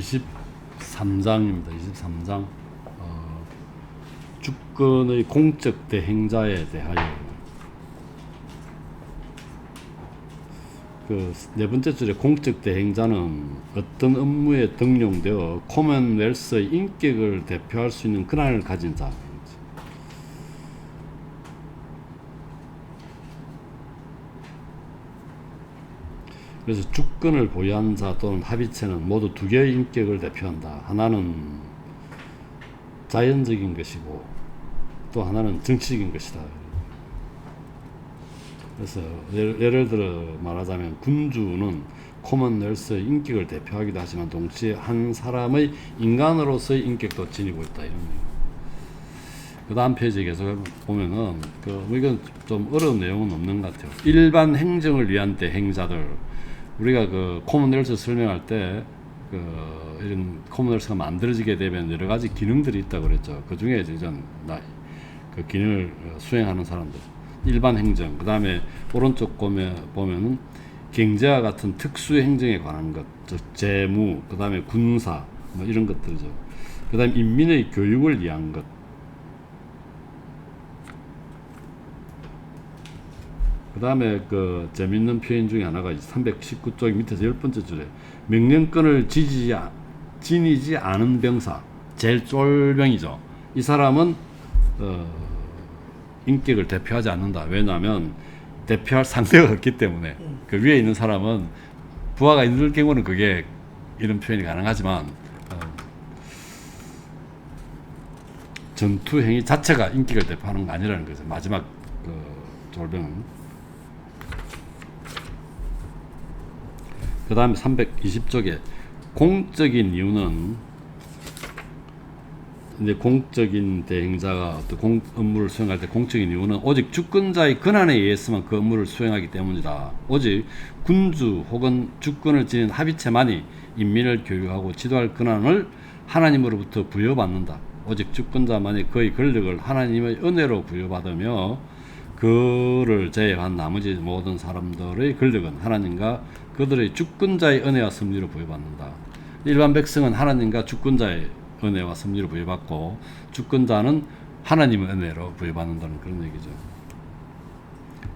23장입니다. 23장. 주권의 공적 대행자에 대하여. 그 네 번째 줄에 공적 대행자는 어떤 업무에 등용되어 코먼웰스의 인격을 대표할 수 있는 권한을 가진 자. 그래서 주권을 보유한 자 또는 합의체는 모두 두 개의 인격을 대표한다. 하나는 자연적인 것이고 또 하나는 정치적인 것이다. 그래서 예를 들어 말하자면 군주는 코먼웰스의 인격을 대표하기도 하지만 동시에 한 사람의 인간으로서의 인격도 지니고 있다. 이런 얘기. 그 다음 페이지 계속 보면은 이건 좀 어려운 내용은 없는 것 같아요. 일반 행정을 위한 대행자들, 우리가 그 코먼웰스 설명할 때 이런 코먼웰스가 만들어지게 되면 여러 가지 기능들이 있다 그랬죠. 그 중에 이제 그 기능을 수행하는 사람들, 일반 행정, 그 다음에 오른쪽 보면은 경제와 같은 특수 행정에 관한 것, 즉 재무, 그 다음에 군사, 뭐 이런 것들이죠. 그 다음에 인민의 교육을 위한 것. 그 다음에 그 재밌는 표현 중에 하나가 319쪽 밑에서 10번째 줄에 명령권을 지니지 않은 병사, 제일 쫄병이죠. 이 사람은 인격을 대표하지 않는다. 왜냐하면 대표할 상대가 없기 때문에. 그 위에 있는 사람은 부하가 있는 경우는 그게 이런 표현이 가능하지만 전투 행위 자체가 인격을 대표하는 거 아니라는 거죠. 마지막 졸병은. 그 다음에 320쪽에 공적인 이유는, 이제 공적인 대행자가 어떤 업무를 수행할 때 공적인 이유는 오직 주권자의 권한에 의해서만 그 업무를 수행하기 때문이다. 오직 군주 혹은 주권을 지닌 합의체만이 인민을 교육하고 지도할 권한을 하나님으로부터 부여받는다. 오직 주권자만이 그의 권력을 하나님의 은혜로 부여받으며 그를 제외한 나머지 모든 사람들의 권력은 하나님과 그들의 주권자의 은혜와 섭리로 부여받는다. 일반 백성은 하나님과 주권자의 은혜와 섭리로 부여받고 주권자는 하나님의 은혜로 부여받는다는 그런 얘기죠.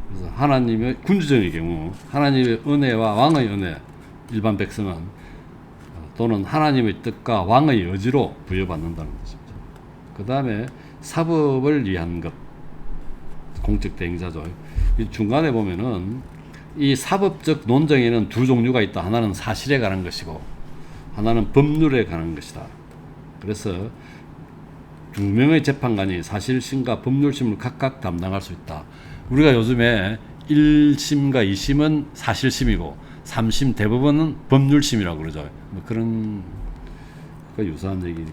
그래서 하나님의 군주정의 경우 하나님의 은혜와 왕의 은혜, 일반 백성은 또는 하나님의 뜻과 왕의 의지로 부여받는다는 것입니다. 그 다음에 사법을 위한 것, 공적 대행자죠. 이 중간에 보면은 이 사법적 논쟁에는 두 종류가 있다. 하나는 사실에 관한 것이고 하나는 법률에 관한 것이다. 그래서 두 명의 재판관이 사실심과 법률심을 각각 담당할 수 있다. 우리가 요즘에 1심과 2심은 사실심이고 3심 대법원은 법률심이라고 그러죠. 뭐 그런 유사한 얘기.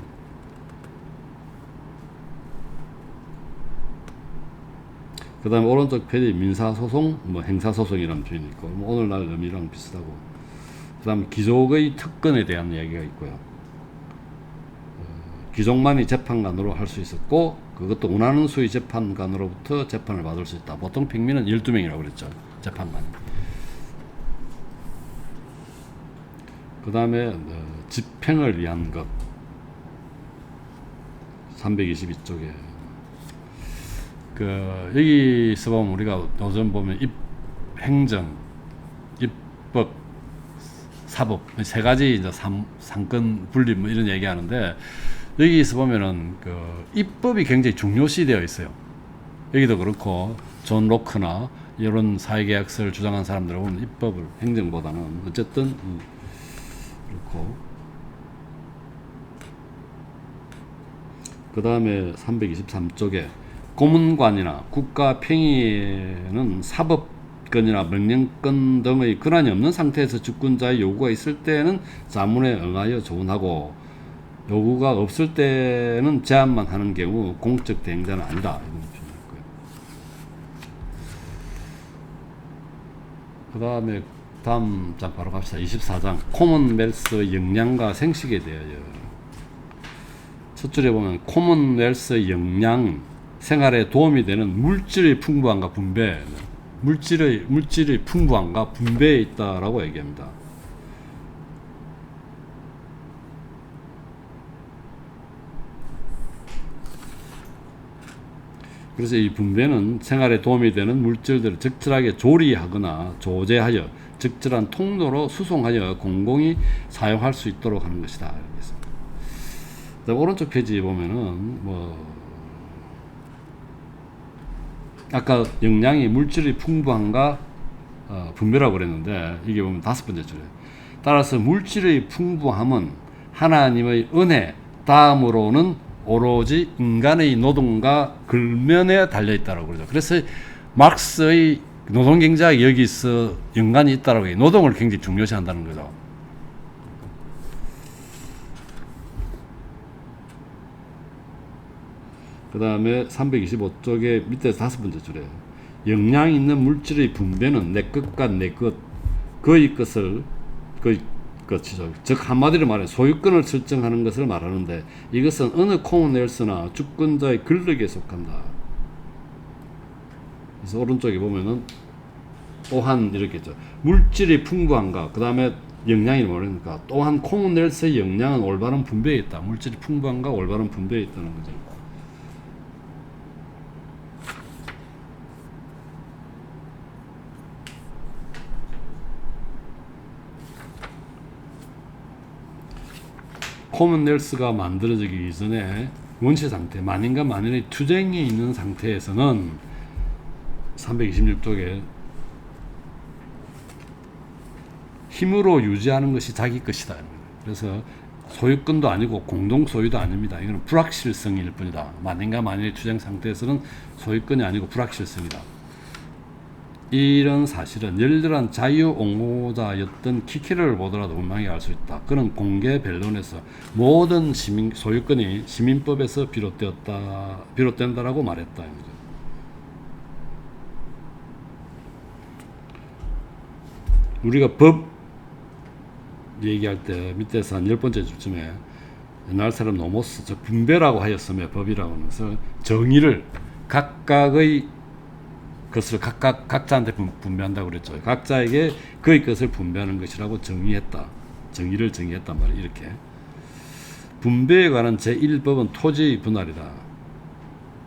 그 다음에 오른쪽 페이지 민사소송, 뭐 행사소송이라는 표현이 있고, 뭐 오늘날 의미랑 비슷하고, 그 다음에 귀족의 특권에 대한 이야기가 있고요. 귀족만이 재판관으로 할 수 있었고, 그것도 원하는 수의 재판관으로부터 재판을 받을 수 있다. 보통 평민은 12명이라고 그랬죠. 재판관. 그 다음에 집행을 위한 것. 322쪽에. 여기서 보면 우리가 요즘 보면 행정, 입법, 사법 세 가지 이제 상권 분립 뭐 이런 얘기하는데 여기서 보면은 입법이 굉장히 중요시되어 있어요. 여기도 그렇고 존 로크나 이런 사회계약서를 주장한 사람들을 보면 입법을 행정보다는 어쨌든 그렇고. 그 다음에 323쪽에 고문관이나 국가 평의에는 사법권이나 명령권 등의 권한이 없는 상태에서 주권자의 요구가 있을 때는 자문에 응하여 조언하고 요구가 없을 때는 제안만 하는 경우 공적 대행자는 아니다. 이런 표현이고요. 그 다음에 다음 장 바로 갑시다. 24장 코먼웰스의 역량과 생식에 대하여. 첫 줄에 보면 코먼웰스의 역량, 생활에 도움이 되는 물질의 풍부함과 분배, 물질의 풍부함과 분배에 있다라고 얘기합니다. 그래서 이 분배는 생활에 도움이 되는 물질들을 적절하게 조리하거나 조제하여 적절한 통로로 수송하여 공공이 사용할 수 있도록 하는 것이다. 오른쪽 페이지 보면은 아까 영양이 물질이 풍부한가 분배라고 그랬는데 이게 보면 5번째 줄에 따라서 물질의 풍부함은 하나님의 은혜 다음으로는 오로지 인간의 노동과 근면에 달려있다고 그러죠. 그래서 막스의 노동경제학이 여기서 연관이 있다라고 해요. 노동을 굉장히 중요시한다는 거죠. 그 다음에 325쪽에 밑에서 5번째 줄에 영양 있는 물질의 분배는 내 것과 내 것, 그의 것을 그의 것이죠. 즉 한마디로 말해 소유권을 설정하는 것을 말하는데 이것은 어느 코모넬스나 주권자의 권력에 속한다. 그래서 오른쪽에 보면은 또한 이렇게 있죠. 물질이 풍부한가, 그 다음에 영양이 뭐니까 또한 코모넬스의 영양은 올바른 분배에 있다. 물질이 풍부한가 올바른 분배에 있다는 거죠. 코먼웰스가 만들어지기 이전에 원시 상태, 만인과 만인의 투쟁이 있는 상태에서는 326쪽에 힘으로 유지하는 것이 자기 것이다. 그래서 소유권도 아니고 공동 소유도 아닙니다. 이건 불확실성일 뿐이다. 만인과 만인의 투쟁 상태에서는 소유권이 아니고 불확실성이다. 이런 사실은 열렬한 자유옹호자였던 키케르를 보더라도 분명히 알 수 있다. 그는 공개 변론에서 모든 소유권이 시민법에서 비롯된다라고 말했다. 우리가 법 얘기할 때 밑에서 한 10번째 줄쯤에 옛날 사람 노모스, 즉 분배라고 하였으며 법이라고 하면서 정의를 각각의 것을 각자한테 분배한다고 그랬죠. 각자에게 그의 것을 분배하는 것이라고 정의했다. 정의를 정의했단 말이에요. 이렇게 분배에 관한 제1법은 토지 분할이다.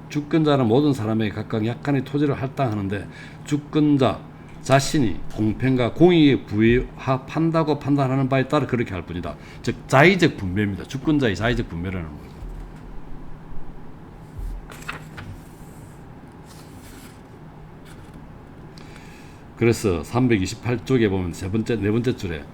주권자는 모든 사람에게 각각 약간의 토지를 할당하는데 주권자 자신이 공평과 공의에 부합한다고 판단하는 바에 따라 그렇게 할 뿐이다. 즉 자의적 분배입니다. 주권자의 자의적 분배라는 거죠. 그래서 328쪽에 보면 네 번째 줄에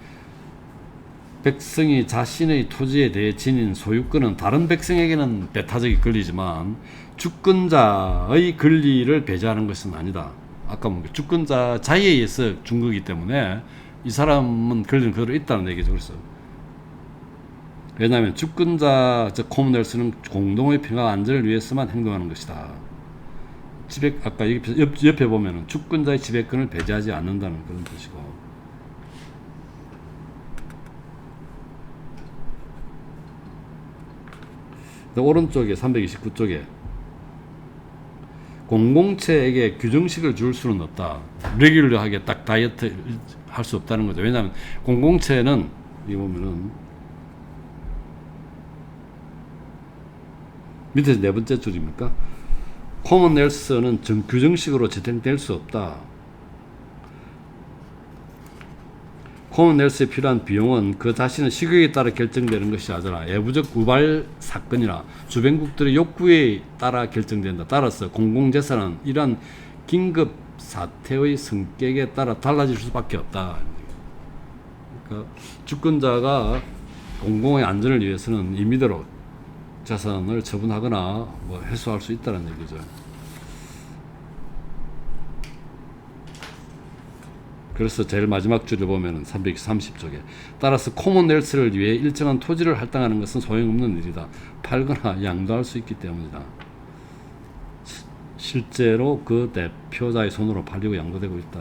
백성이 자신의 토지에 대해 지닌 소유권은 다른 백성에게는 배타적인 권리지만 주권자의 권리를 배제하는 것은 아니다. 아까 주권자 자의에 의해서 준 거기 때문에 이 사람은 권리는 그대로 있다는 얘기죠. 그래서 왜냐하면 주권자 즉 코모넬스는 공동의 평화와 안전을 위해서만 행동하는 것이다. 아까 옆에 보면은 주권자의 지배권을 배제하지 않는다는 그런 뜻이고, 오른쪽에 329쪽에 공공체에게 규정식을 줄 수는 없다. 레귤러하게 딱 다이어트 할 수 없다는 거죠. 왜냐하면 공공체는 이 보면은 밑에서 네 번째 줄입니까? 코먼웰스는 규정식으로 재생될 수 없다. 코먼웰스에 필요한 비용은 그 자신의 식욕에 따라 결정되는 것이 아니라 예부적 우발 사건이나 주변국들의 욕구에 따라 결정된다. 따라서 공공재산은 이러한 긴급 사태의 성격에 따라 달라질 수밖에 없다. 그러니까 주권자가 공공의 안전을 위해서는 임의대로 자산을 처분하거나 해소할 수 있다는 얘기죠. 그래서 제일 마지막 줄을 보면 330쪽에 따라서 코먼웰스를 위해 일정한 토지를 할당하는 것은 소용없는 일이다. 팔거나 양도할 수 있기 때문이다. 실제로 그 대표자의 손으로 팔리고 양도되고 있다.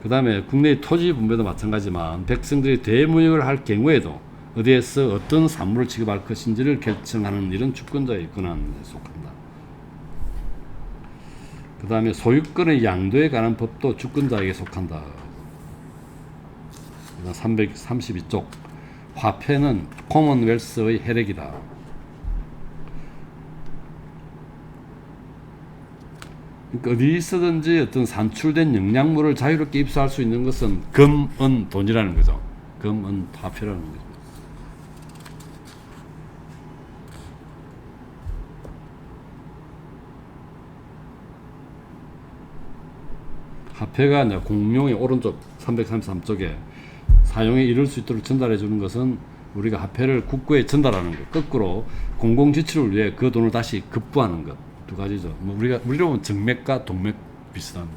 그 다음에 국내의 토지 분배도 마찬가지지만 백성들이 대무역을 할 경우에도 어디에서 어떤 산물을 취급할 것인지를 결정하는 일은 주권자의 권한에 속한다. 그 다음에 소유권의 양도에 관한 법도 주권자에게 속한다. 332쪽 화폐는 코먼웰스의 혜택이다. 그러니까 어디서든지 어떤 산출된 영양물을 자유롭게 입수할 수 있는 것은 금, 은, 돈이라는 거죠. 금, 은, 화폐라는 거죠. 화폐가 이제 공룡의 오른쪽 333쪽에 사용에 이를 수 있도록 전달해 주는 것은 우리가 화폐를 국고에 전달하는 것, 거꾸로 공공지출을 위해 그 돈을 다시 급부하는 것, 두 가지죠. 뭐 우리로 보면 정맥과 동맥 비슷한.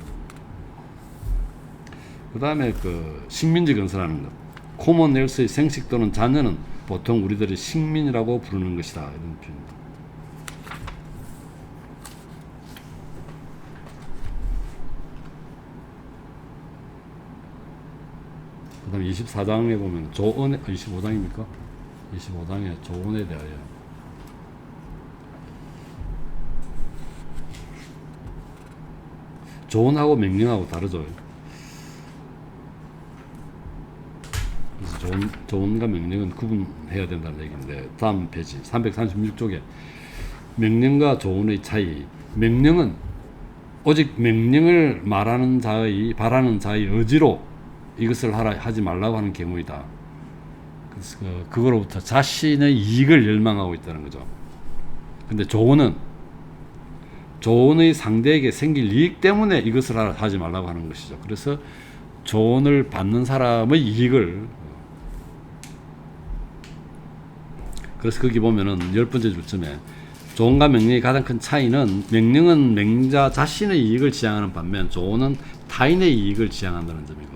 그 다음에 그 식민지 건설하는 것, 코먼웰스의 생식 또는 자녀는 보통 우리들이 식민이라고 부르는 것이다, 이런 표현입니다. 그 다음에 24장에 보면 조언에, 25장입니까? 25장에 조언에 대하여 조언하고 명령하고 다르죠. 그래서 조언과 명령은 구분해야 된다는 얘기인데, 다음 페이지 336쪽에 명령과 조언의 차이. 명령은 오직 명령을 바라는 자의 의지로 이것을 하지 말라고 하는 경우이다. 그래서 그거로부터 자신의 이익을 열망하고 있다는 거죠. 근데 조언은 조언의 상대에게 생길 이익 때문에 이것을 하지 말라고 하는 것이죠. 그래서 조언을 받는 사람의 이익을, 그래서 거기 보면은 10번째 줄쯤에 조언과 명령의 가장 큰 차이는, 명령은 맹자 자신의 이익을 지향하는 반면 조언은 타인의 이익을 지향한다는 점이고,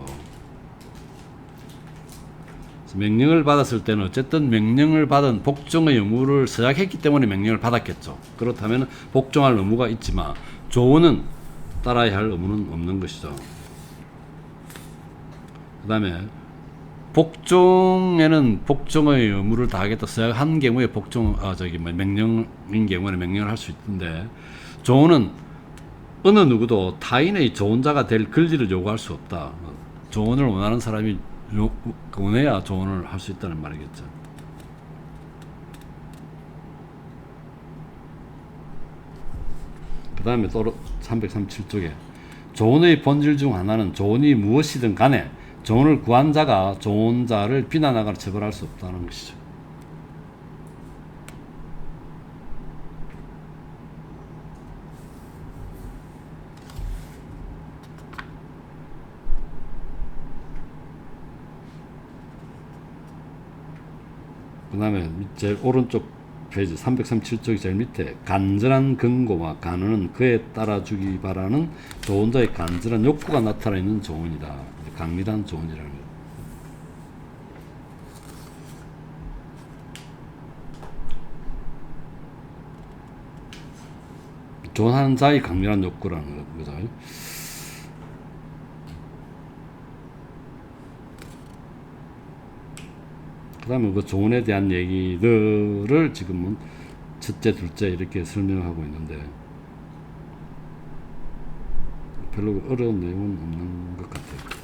명령을 받았을 때는 어쨌든 명령을 받은 복종의 의무를 서약했기 때문에 명령을 받았겠죠. 그렇다면 복종할 의무가 있지만 조언은 따라야 할 의무는 없는 것이죠. 그 다음에 복종에는 복종의 의무를 다하겠다 서약한 경우에 명령인 경우에는 명령을 할 수 있는데, 조언은 어느 누구도 타인의 조언자가 될 권리를 요구할 수 없다. 조언을 원하는 사람이 원해야 조언을 할 수 있다는 말이겠죠. 그 다음에 또 337쪽에 조언의 본질 중 하나는 조언이 무엇이든 간에 조언을 구한 자가 조언자를 비난하거나 처벌할 수 없다는 것이죠. 그 다음에 제일 오른쪽 페이지 337쪽이 제일 밑에 간절한 근거와 간언은 그에 따라주기 바라는 조언자의 간절한 욕구가 나타나 있는 조언이다. 강렬한 조언이라는 거예요. 조언하는 자의 강렬한 욕구라는 거죠. 그 다음에 그 조언에 대한 얘기들을 지금은 첫째, 둘째 이렇게 설명하고 있는데 별로 어려운 내용은 없는 것 같아요.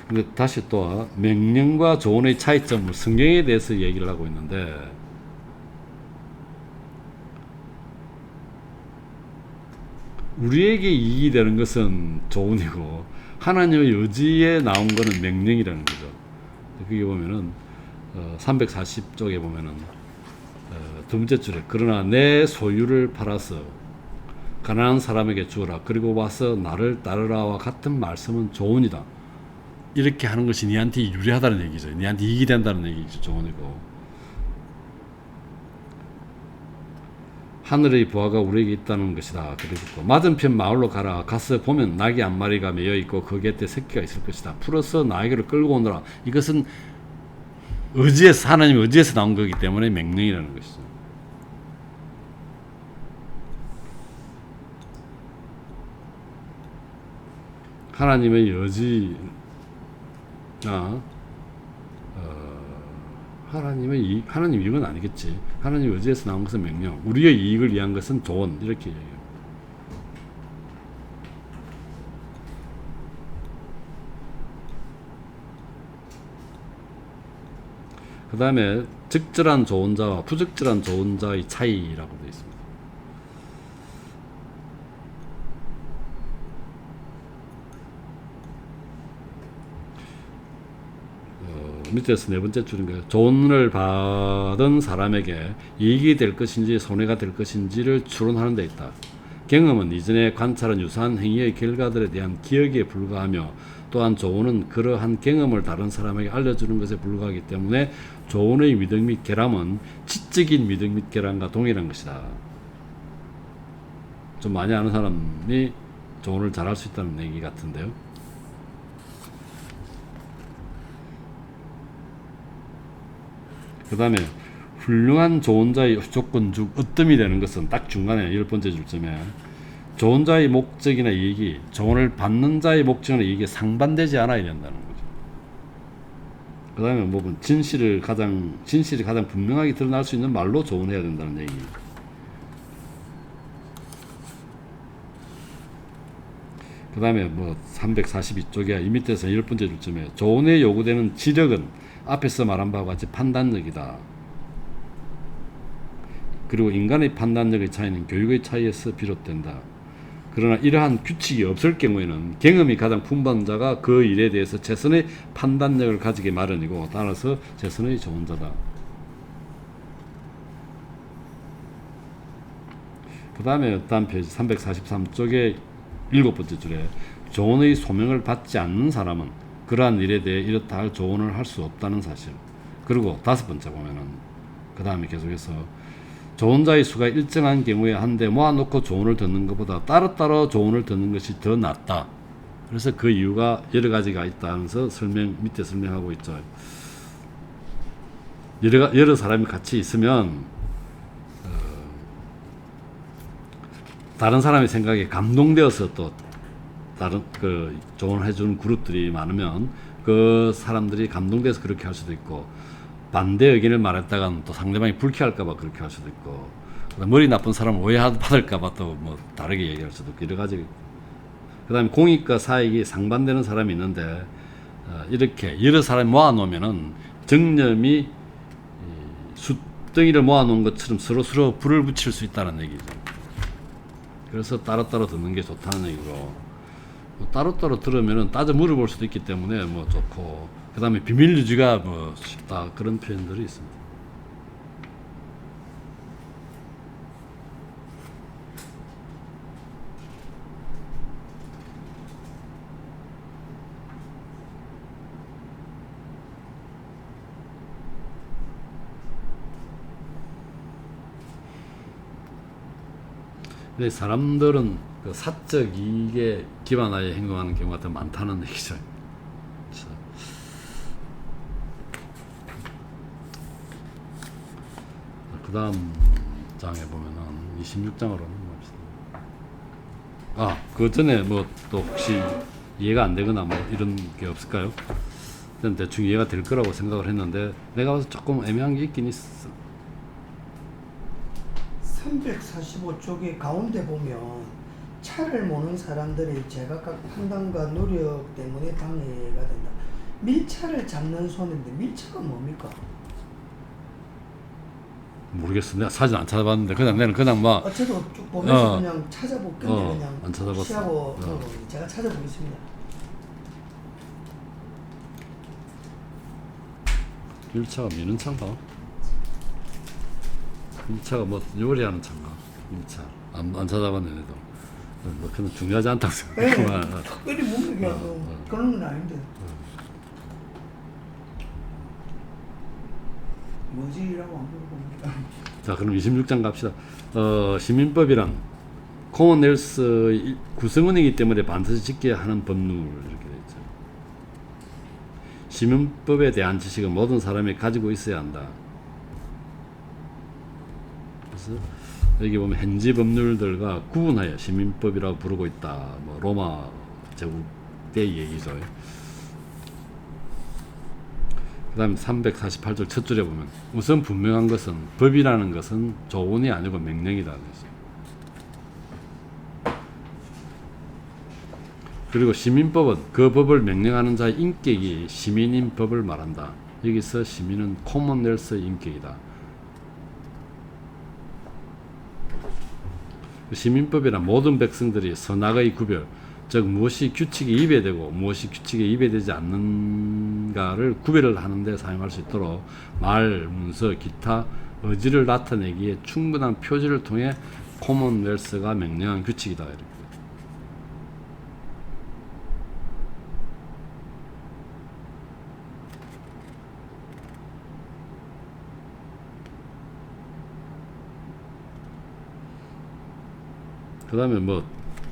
근데 다시 또 명령과 조언의 차이점을 성경에 대해서 얘기를 하고 있는데, 우리에게 이익이 되는 것은 조언이고 하나님의 의지에 나온 것은 명령이라는 거죠. 그게 보면은 340쪽에 보면은 두 번째 줄에 그러나 내 소유를 팔아서 가난한 사람에게 주어라 그리고 와서 나를 따르라와 같은 말씀은 조언이다. 이렇게 하는 것이 니한테 유리하다는 얘기죠. 니한테 이익이 된다는 얘기죠. 조언이고. 하늘의 부하가 우리에게 있다는 것이다. 그리고 맞은편 마을로 가서 보면 나귀 한 마리가 매여 있고 그 곁에 새끼가 있을 것이다. 풀어서 나귀를 끌고 오너라. 이것은 하나님의 의지에서 나온 거기 때문에 명령이라는 것이죠. 하나님의 의지나 하나님 이익은 아니겠지. 하나님 의지에서 나온 것은 명령. 우리의 이익을 위한 것은 조언. 이렇게 얘기해요. 그 다음에 적절한 조언자와 부적절한 조언자의 차이라고 되어 있습니다. 밑에서 네 번째 줄인가요? 조언을 받은 사람에게 이익이 될 것인지 손해가 될 것인지를 추론하는 데 있다. 경험은 이전에 관찰한 유사한 행위의 결과들에 대한 기억에 불과하며 또한 조언은 그러한 경험을 다른 사람에게 알려주는 것에 불과하기 때문에 조언의 믿음 및 결함은 지적인 믿음 및 결함과 동일한 것이다. 좀 많이 아는 사람이 조언을 잘할 수 있다는 얘기 같은데요. 그 다음에 훌륭한 조언자의 조건 중 으뜸이 되는 것은 딱 중간에 10번째 줄쯤에 조언자의 목적이나 이익이 조언을 받는 자의 목적이나 이익에 상반되지 않아야 된다는 거죠. 그 다음에 뭐 진실이 가장 분명하게 드러날 수 있는 말로 조언해야 된다는 얘기. 그 다음에 뭐 342쪽에 이 밑에서 10번째 줄쯤에 조언에 요구되는 지력은 앞에서 말한 바와 같이 판단력이다. 그리고 인간의 판단력의 차이는 교육의 차이에서 비롯된다. 그러나 이러한 규칙이 없을 경우에는 경험이 가장 풍부한 자가 그 일에 대해서 최선의 판단력을 가지기 마련이고 따라서 최선의 조언자다. 그 다음에 다음 페이지 343쪽에 7번째 줄에 조언의 소명을 받지 않는 사람은 그러한 일에 대해 이렇다 할 조언을 할 수 없다는 사실. 그리고 5번째 보면은 그 다음에 계속해서 조언자의 수가 일정한 경우에 한데 모아놓고 조언을 듣는 것보다 따로따로 조언을 듣는 것이 더 낫다. 그래서 그 이유가 여러 가지가 있다면서 밑에 설명하고 있죠. 여러 사람이 같이 있으면 다른 사람의 생각에 감동되어서 또 다른 조언해 주는 그룹들이 많으면 그 사람들이 감동돼서 그렇게 할 수도 있고 반대 의견을 말했다가는 또 상대방이 불쾌할까봐 그렇게 할 수도 있고 머리 나쁜 사람을 오해받을까봐 또 뭐 다르게 얘기할 수도 있고 여러 가지. 그 다음에 공익과 사익이 상반되는 사람이 있는데 이렇게 여러 사람이 모아놓으면은 정념이 숫덩이를 모아놓은 것처럼 서로 불을 붙일 수 있다는 얘기죠. 그래서 따로따로 듣는 게 좋다는 얘기고 따로따로 들으면은 따져 물어볼 수도 있기 때문에 뭐 좋고 그 다음에 비밀 유지가 뭐 쉽다 그런 표현들이 있습니다. 근데 사람들은 그 사적 이익에 기반하에 행동하는 경우가 더 많다는 얘기죠. 그 다음 장에 보면은 26장으로 넘어갑시다. 그 전에 뭐 또 혹시 이해가 안 되거나 뭐 이런 게 없을까요? 저는 대충 이해가 될 거라고 생각을 했는데 내가 봐서 조금 애매한 게 있긴 있어. 345쪽의 가운데 보면 차를 모는 사람들의 제각각 판단과 노력 때문에 방해가 된다. 밀차를 잡는 손인데 밀차가 뭡니까? 모르겠어. 내가 사진 안 찾아봤는데 나는 그냥 막 저도 쭉 보면서 그냥 찾아볼 건데 그냥 안 찾아봤어. 시하고 제가 찾아보겠습니다. 밀차가 미는 차인가? 밀차가 뭐 요리하는 차인가? 밀차 안 찾아봤네 내도. 뭐 그건 중요하지 않다고 생각해. 특별히 뭡니까? 그런 건 아닌데. 뭐지라고 안 물어봅니다. 자, 그럼 26장 갑시다. 시민법이란 코먼웰스의 구성원이기 때문에 반드시 지켜야 하는 법률 이렇게 되어 있죠. 시민법에 대한 지식은 모든 사람이 가지고 있어야 한다. 그래서 여기 보면 현지 법률들과 구분하여 시민법이라고 부르고 있다. 뭐 로마 제국 때 얘기죠. 그 다음에 348절 첫 줄에 보면 우선 분명한 것은 법이라는 것은 조언이 아니고 명령이다. 그리고 시민법은 그 법을 명령하는 자의 인격이 시민인 법을 말한다. 여기서 시민은 코먼웰스의 인격이다. 시민법이란 모든 백성들이 선악의 구별, 즉 무엇이 규칙에 위배되고 무엇이 규칙에 위배되지 않는가를 구별을 하는데 사용할 수 있도록 말, 문서, 기타 의지를 나타내기에 충분한 표지를 통해 코먼웰스가 명령한 규칙이다. 이렇게. 그 다음에 뭐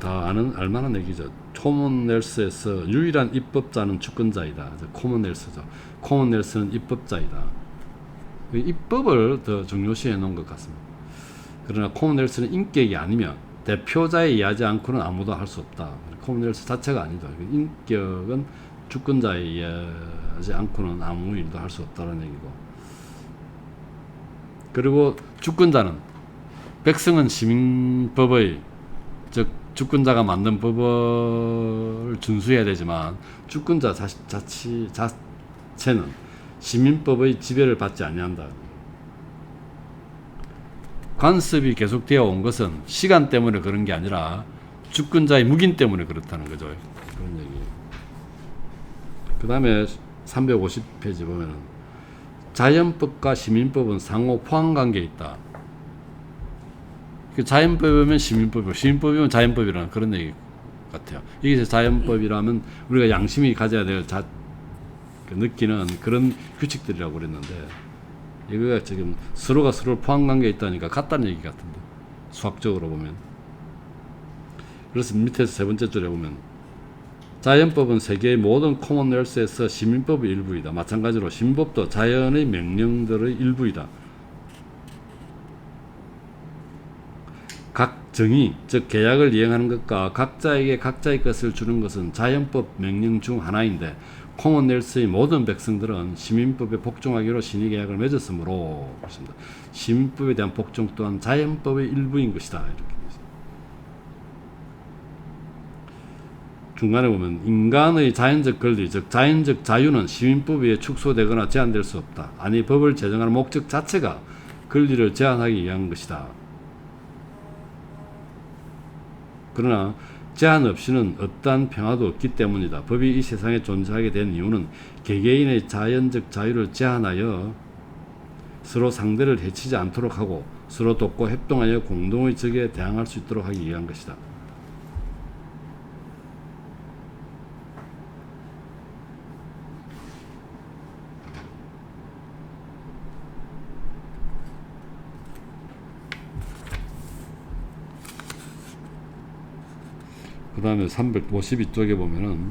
다 알만한 얘기죠. 코먼웰스에서 유일한 입법자는 주권자이다. 코먼웰스죠. 코먼웰스는 입법자이다. 입법을 더 중요시해 놓은 것 같습니다. 그러나 코먼웰스는 인격이 아니면 대표자에 의하지 않고는 아무도 할 수 없다. 코먼웰스 자체가 아니다. 인격은 주권자에 의하지 않고는 아무 일도 할 수 없다는 얘기고. 그리고 주권자는 백성은 시민법의 즉 주권자가 만든 법을 준수해야 되지만 주권자 자체는 시민법의 지배를 받지 아니한다. 관습이 계속되어 온 것은 시간 때문에 그런 게 아니라 주권자의 묵인 때문에 그렇다는 거죠. 그런 얘기예요. 그 다음에 350페이지 보면은 자연법과 시민법은 상호 포함관계에 있다. 자연법이면 시민법이고 시민법이면 자연법이라는 그런 얘기 같아요. 이게 자연법이라면 우리가 양심이 가져야 될 느끼는 그런 규칙들이라고 그랬는데 이거가 지금 서로가 서로를 포함관계에 있다니까 같다는 얘기 같은데 수학적으로 보면. 그래서 밑에서 세 번째 줄에 보면 자연법은 세계의 모든 코먼웰스에서 시민법의 일부이다. 마찬가지로 시민법도 자연의 명령들의 일부이다. 각 정의, 즉 계약을 이행하는 것과 각자에게 각자의 것을 주는 것은 자연법 명령 중 하나인데 코먼웰스의 모든 백성들은 시민법에 복종하기로 신의계약을 맺었으므로 그렇습니다. 시민법에 대한 복종 또한 자연법의 일부인 것이다. 이렇게 중간에 보면 인간의 자연적 권리, 즉 자연적 자유는 시민법에 의해 축소되거나 제한될 수 없다. 아니 법을 제정하는 목적 자체가 권리를 제한하기 위한 것이다. 그러나 제한 없이는 어떠한 평화도 없기 때문이다. 법이 이 세상에 존재하게 된 이유는 개개인의 자연적 자유를 제한하여 서로 상대를 해치지 않도록 하고 서로 돕고 협동하여 공동의 적에 대항할 수 있도록 하기 위한 것이다. 그 다음에 352쪽에 보면은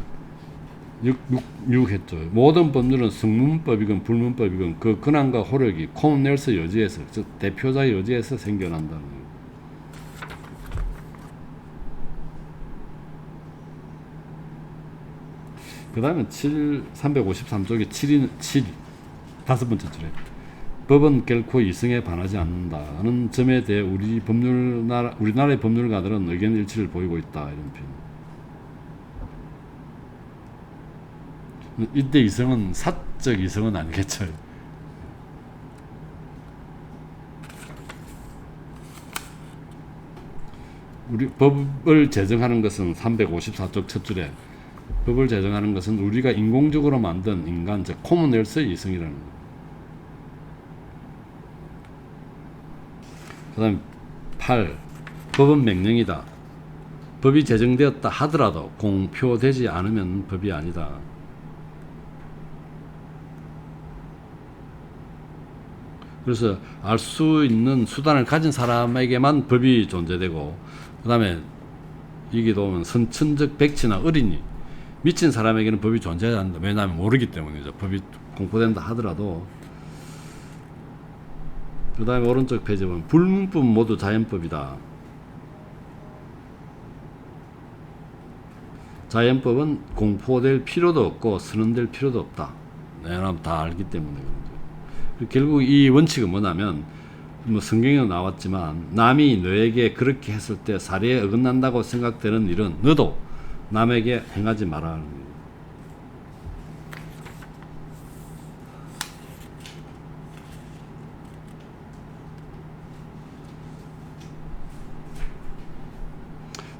6했죠. 모든 법률은 성문법이건 불문법이건 그 근원과 효력이 코먼웰스 여지에서, 즉 대표자의 여지에서 생겨난다는 거예요. 그 다음에 353쪽에 7 다섯 번째 줄에 법은 결코 이성에 반하지 않는다는 점에 대해 우리나라의 법률가들은 의견 일치를 보이고 있다. 이런 표현. 이때 이성은 사적 이성은 아니겠죠. 우리 법을 제정하는 것은 354쪽 첫 줄에 법을 제정하는 것은 우리가 인공적으로 만든 인간, 즉 코먼웰스의 이성이라는 거예요. 그 다음 8. 법은 명령이다. 법이 제정되었다 하더라도 공표되지 않으면 법이 아니다. 그래서 알 수 있는 수단을 가진 사람에게만 법이 존재되고, 그 다음에 여기도 보면 선천적 백치나 어린이, 미친 사람에게는 법이 존재하지 않는다. 왜냐하면 모르기 때문이죠. 법이 공포된다 하더라도. 그 다음에 오른쪽 페이지에 보면 불문법은 모두 자연법이다. 자연법은 공포될 필요도 없고 선언될 필요도 없다. 왜냐하면 다 알기 때문에. 결국 이 원칙은 뭐냐면, 뭐 성경에도 나왔지만 남이 너에게 그렇게 했을 때 사례에 어긋난다고 생각되는 일은 너도 남에게 행하지 마라.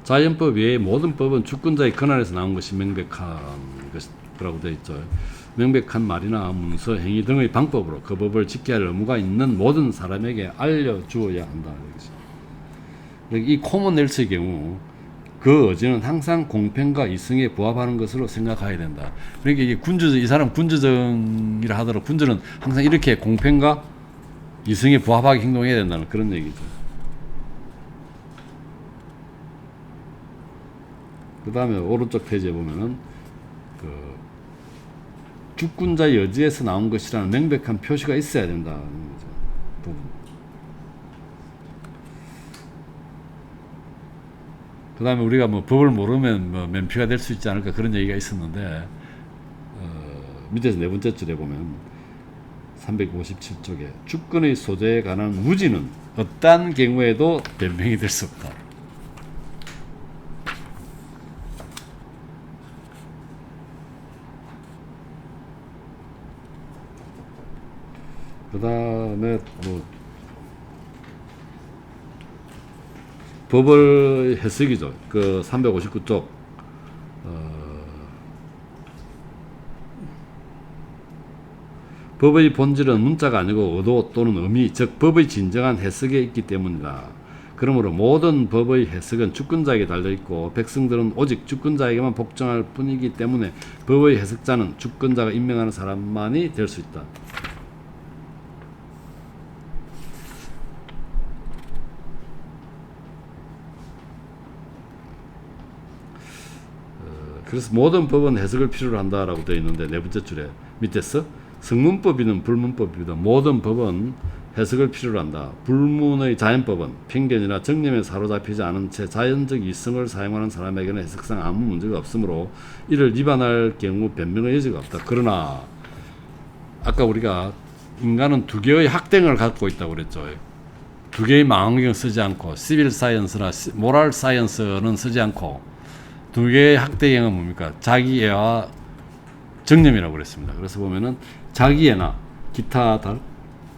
자연법 외의 모든 법은 주권자의 권한에서 나온 것이 명백한 것이라고 되어 있죠. 명백한 말이나 문서, 행위 등의 방법으로 그 법을 지켜야 할 의무가 있는 모든 사람에게 알려주어야 한다. 이 코먼웰스의 경우 그 의지는 항상 공평과 이성에 부합하는 것으로 생각해야 된다. 그러니까 이게 이 사람 군주정이라 하더라도 군주는 항상 이렇게 공평과 이성에 부합하게 행동해야 된다는 그런 얘기죠. 그 다음에 오른쪽 페이지에 보면은 그 주권자의 의지에서 나온 것이라는 명백한 표시가 있어야 된다는 거죠. 부분. 그 다음에 우리가 뭐 법을 모르면 뭐 면피가 될 수 있지 않을까 그런 얘기가 있었는데, 밑에서 네 번째 줄에 보면 357쪽에 주권의 소재에 관한 무지는 어떠한 경우에도 변명이 될 수 없다. 그 다음에 뭐 법의 해석이죠. 그 359쪽 법의 본질은 문자가 아니고 의도 또는 의미, 즉 법의 진정한 해석에 있기 때문이다. 그러므로 모든 법의 해석은 주권자에게 달려있고 백성들은 오직 주권자에게만 복종할 뿐이기 때문에 법의 해석자는 주권자가 임명하는 사람만이 될 수 있다. 그래서 모든 법은 해석을 필요로 한다라고 되어 있는데 네 번째 줄에 밑에서 성문법이든 불문법이든 모든 법은 해석을 필요로 한다. 불문의 자연법은 편견이나 정념에 사로잡히지 않은 채 자연적 이성을 사용하는 사람에게는 해석상 아무 문제가 없으므로 이를 위반할 경우 변명의 여지가 없다. 그러나 아까 우리가 인간은 두 개의 학댕을 갖고 있다고 그랬죠. 두 개의 망원경을 쓰지 않고 시빌 사이언스나 모랄 사이언스는 쓰지 않고 두 개의 학대형은 뭡니까? 자기애와 정념이라고 그랬습니다. 그래서 보면은 자기애나 기타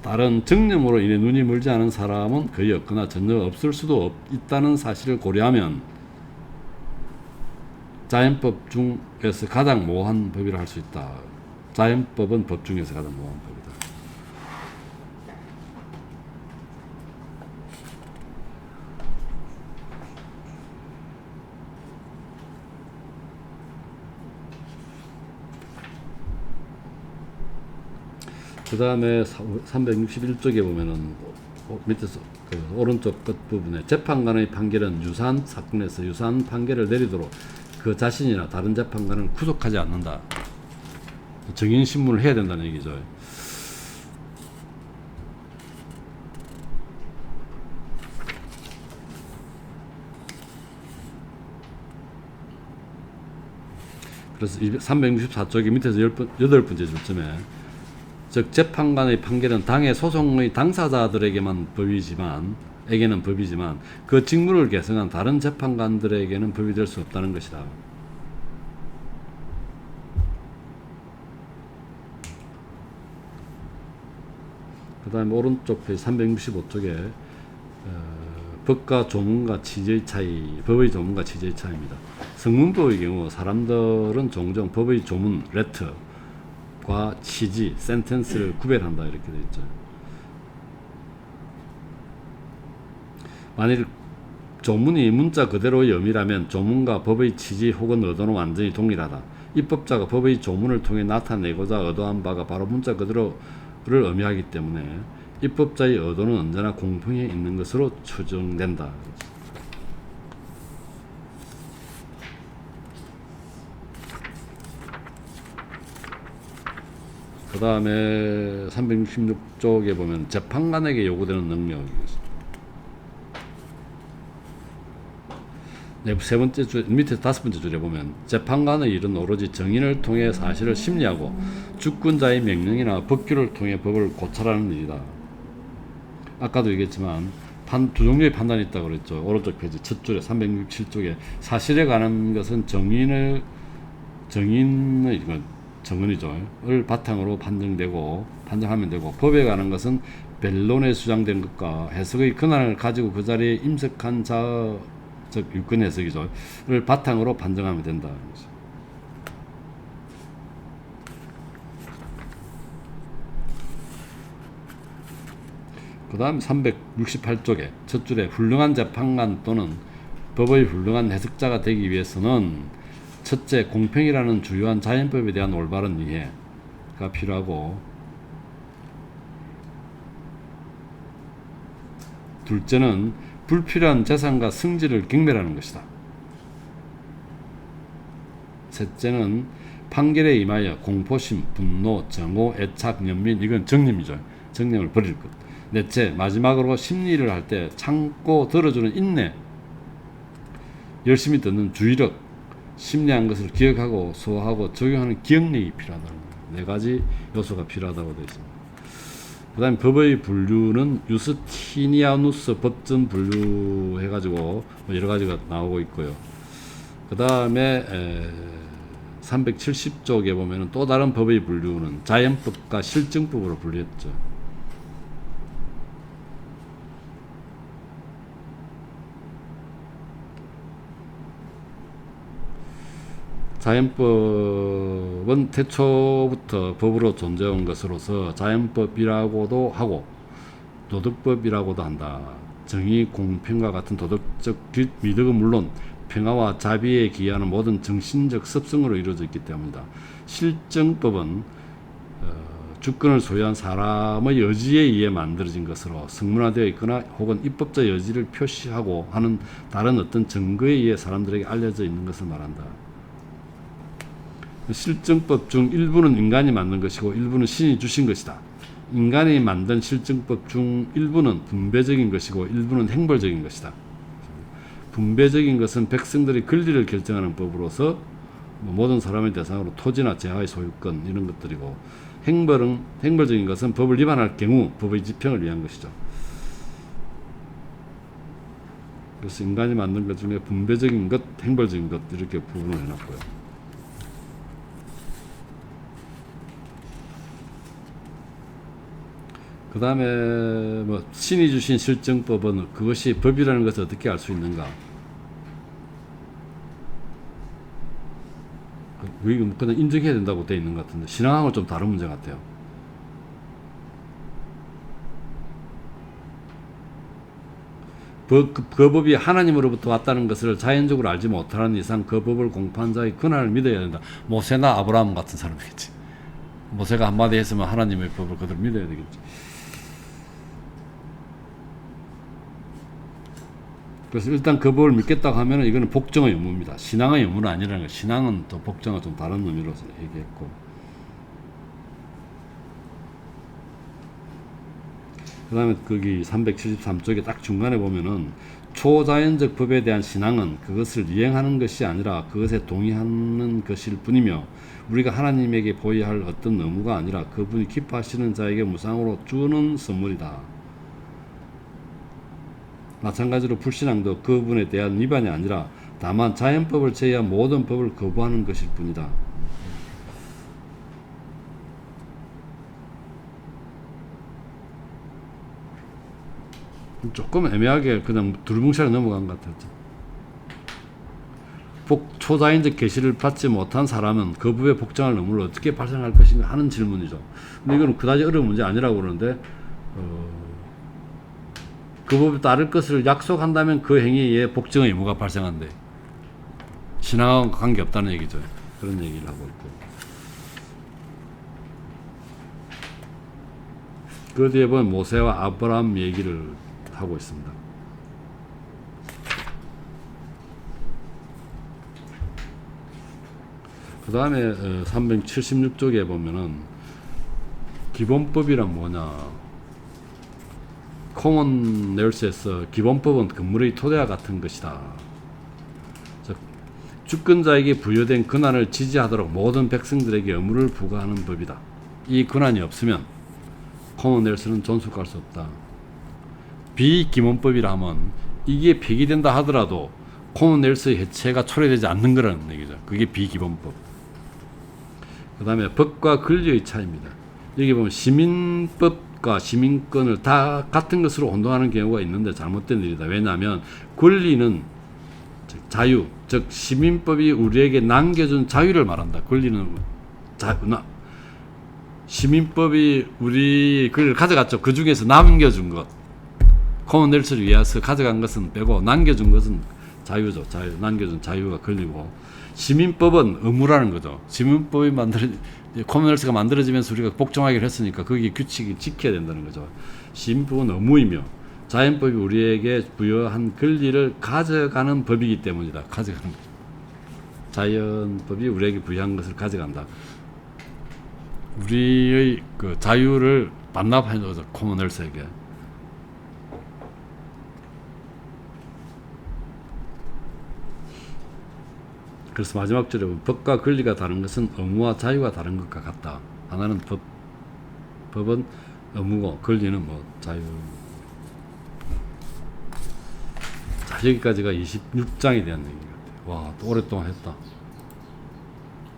다른 정념으로 인해 눈이 멀지 않은 사람은 거의 없거나 전혀 없을 수도 있다는 사실을 고려하면 자연법 중에서 가장 모호한 법이라 할 수 있다. 자연법은 법 중에서 가장 모호한 법이다. 그 다음에 361쪽에 보면은 밑에서 그 오른쪽 끝 부분에 재판관의 판결은 유사한 사건에서 유사한 판결을 내리도록 그 자신이나 다른 재판관을 구속하지 않는다. 정인 신문을 해야 된다는 얘기죠. 그래서 364쪽의 밑에서 8번째 줄쯤에 즉 재판관의 판결은 당해 소송의 당사자들에게는 법이지만 그 직무를 계승한 다른 재판관들에게는 법이 될 수 없다는 것이다. 그 다음에 오른쪽 페이지 365쪽에 법과 조문과 취지의 차이, 법의 조문과 취지의 차이입니다. 성문법의 경우 사람들은 종종 법의 조문, 레터 과 취지, 센텐스를 구별한다 이렇게 되어 있죠. 만일 조문이 문자 그대로의 의미라면 조문과 법의 취지 혹은 의도는 완전히 동일하다. 입법자가 법의 조문을 통해 나타내고자 의도한 바가 바로 문자 그대로를 의미하기 때문에 입법자의 의도는 언제나 공평해 있는 것으로 추정된다. 그 다음에 366쪽에 보면 재판관에게 요구되는 능력이겠습니다. 네, 세 번째 줄 밑에 다섯 번째 줄에 보면 재판관의 일은 오로지 정인을 통해 사실을 심리하고 주권자의 명령이나 법규를 통해 법을 고찰하는 일이다. 아까도 얘기했지만 두 종류의 판단이 있다고 그랬죠. 오른쪽 페이지 첫 줄에 367쪽에 사실에 관한 것은 정인의 정언이죠.을 바탕으로 판정하면 되고 법에 관한 것은 변론에 주장된 것과 해석의 권한을 가지고 그 자리에 임석한 자의 즉 유권 해석이죠.를 바탕으로 판정하면 된다는 거죠. 그 다음 368쪽에 첫 줄에 훌륭한 재판관 또는 법의 훌륭한 해석자가 되기 위해서는 첫째, 공평이라는 주요한 자연법에 대한 올바른 이해가 필요하고, 둘째는 불필요한 재산과 승질을 경멸하는 것이다. 셋째는 판결에 임하여 공포심, 분노, 정오, 애착, 연민, 이건 정념이죠. 정념을 버릴 것. 넷째, 마지막으로 심리를 할 때 참고 들어주는 인내, 열심히 듣는 주의력, 심리한 것을 기억하고 소화하고 적용하는 기억력이 필요하다는 거예요. 네 가지 요소가 필요하다고 되어 있습니다. 그 다음에 법의 분류는 유스티니아누스 법전 분류 해가지고 여러 가지가 나오고 있고요. 그 다음에 370쪽에 보면 또 다른 법의 분류는 자연법과 실증법으로 분류했죠. 자연법은 태초부터 법으로 존재한 것으로서 자연법이라고도 하고 도덕법이라고도 한다. 정의, 공평과 같은 도덕적 미덕은 물론 평화와 자비에 기하는 모든 정신적 습성으로 이루어져 있기 때문이다. 실정법은 주권을 소유한 사람의 여지에 의해 만들어진 것으로 성문화되어 있거나 혹은 입법자 여지를 표시하고 하는 다른 어떤 증거에 의해 사람들에게 알려져 있는 것을 말한다. 실증법 중 일부는 인간이 만든 것이고 일부는 신이 주신 것이다. 인간이 만든 실증법 중 일부는 분배적인 것이고 일부는 행벌적인 것이다. 분배적인 것은 백성들이 권리를 결정하는 법으로서 모든 사람의 대상으로 토지나 재화의 소유권 이런 것들이고, 행벌적인 것은 법을 위반할 경우 법의 집행을 위한 것이죠. 그래서 인간이 만든 것 중에 분배적인 것, 행벌적인 것 이렇게 구분을 해놨고요. 그 다음에 뭐 신이 주신 실정법은 그것이 법이라는 것을 어떻게 알 수 있는가? 그냥 인정해야 된다고 되어 있는 것 같은데 신앙하고 좀 다른 문제 같아요. 그 법이 하나님으로부터 왔다는 것을 자연적으로 알지 못하는 이상 그 법을 공포한 자의 권한을 믿어야 된다. 모세나 아브라함 같은 사람이겠지. 모세가 한마디 했으면 하나님의 법을 그대로 믿어야 되겠지. 그래서 일단 그 법을 믿겠다고 하면 이거는 복종의 의무입니다. 신앙의 의무는 아니라는 거예요. 신앙은 또 복종과 좀 다른 의미로서 얘기했고, 그 다음에 거기 373쪽에 딱 중간에 보면은 초자연적 법에 대한 신앙은 그것을 이행하는 것이 아니라 그것에 동의하는 것일 뿐이며 우리가 하나님에게 보여야 할 어떤 의무가 아니라 그분이 기뻐하시는 자에게 무상으로 주는 선물이다. 마찬가지로 불신앙도 그분에 대한 위반이 아니라 다만 자연법을 제외한 모든 법을 거부하는 것일 뿐이다. 조금 애매하게 그냥 두루뭉실하게 넘어간 것 같았죠. 초자연적 계시를 받지 못한 사람은 그 법에 복종할 의무를 어떻게 발생할 것인가 하는 질문이죠. 근데 이거는 그다지 어려운 문제 아니라고 그러는데 그 법에 따를 것을 약속한다면 그 행위에 의해 복종의 의무가 발생한대. 신앙하고 관계없다는 얘기죠. 그런 얘기를 하고 있고, 그 뒤에 보면 모세와 아브라함 얘기를 하고 있습니다. 그 다음에 376쪽에 보면은 기본법이란 뭐냐, 코먼웰스에서 기본법은 건물의 토대와 같은 것이다. 즉 주권자에게 부여된 권한을 지지하도록 모든 백성들에게 의무를 부과하는 법이다. 이 권한이 없으면 코먼웰스는 존속할 수 없다. 비기본법이라 하면 이게 폐기된다 하더라도 코먼웰스의 해체가 초래되지 않는 거라는 얘기죠. 그게 비기본법. 그 다음에 법과 권리의 차이입니다. 여기 보면 시민법과 시민권을 다 같은 것으로 혼동하는 경우가 있는데 잘못된 일이다. 왜냐하면 권리는 즉 자유, 즉 시민법이 우리에게 남겨준 자유를 말한다. 권리는 시민법이 우리 권리를 가져갔죠. 그 중에서 남겨준 것, 코먼웰스를 위해서 가져간 것은 빼고 남겨준 것은 자유죠. 자유, 남겨준 자유가 권리고, 시민법은 의무라는 거죠. 시민법이 코먼웰스가 만들어지면서 우리가 복종하기로 했으니까 거기 규칙이 지켜야 된다는 거죠. 시민법은 의무이며 자연법이 우리에게 부여한 권리를 가져가는 법이기 때문이다. 가져가는 것. 자연법이 우리에게 부여한 것을 가져간다. 우리의 그 자유를 반납하는 거죠. 코먼웰스에게. 그래서 마지막 절에 보면 법과 권리가 다른 것은 의무와 자유가 다른 것과 같다. 하나는 법은 의무고 권리는 뭐 자유. 자, 여기까지가 26장에 대한 얘기 같아요. 와, 또 오랫동안 했다.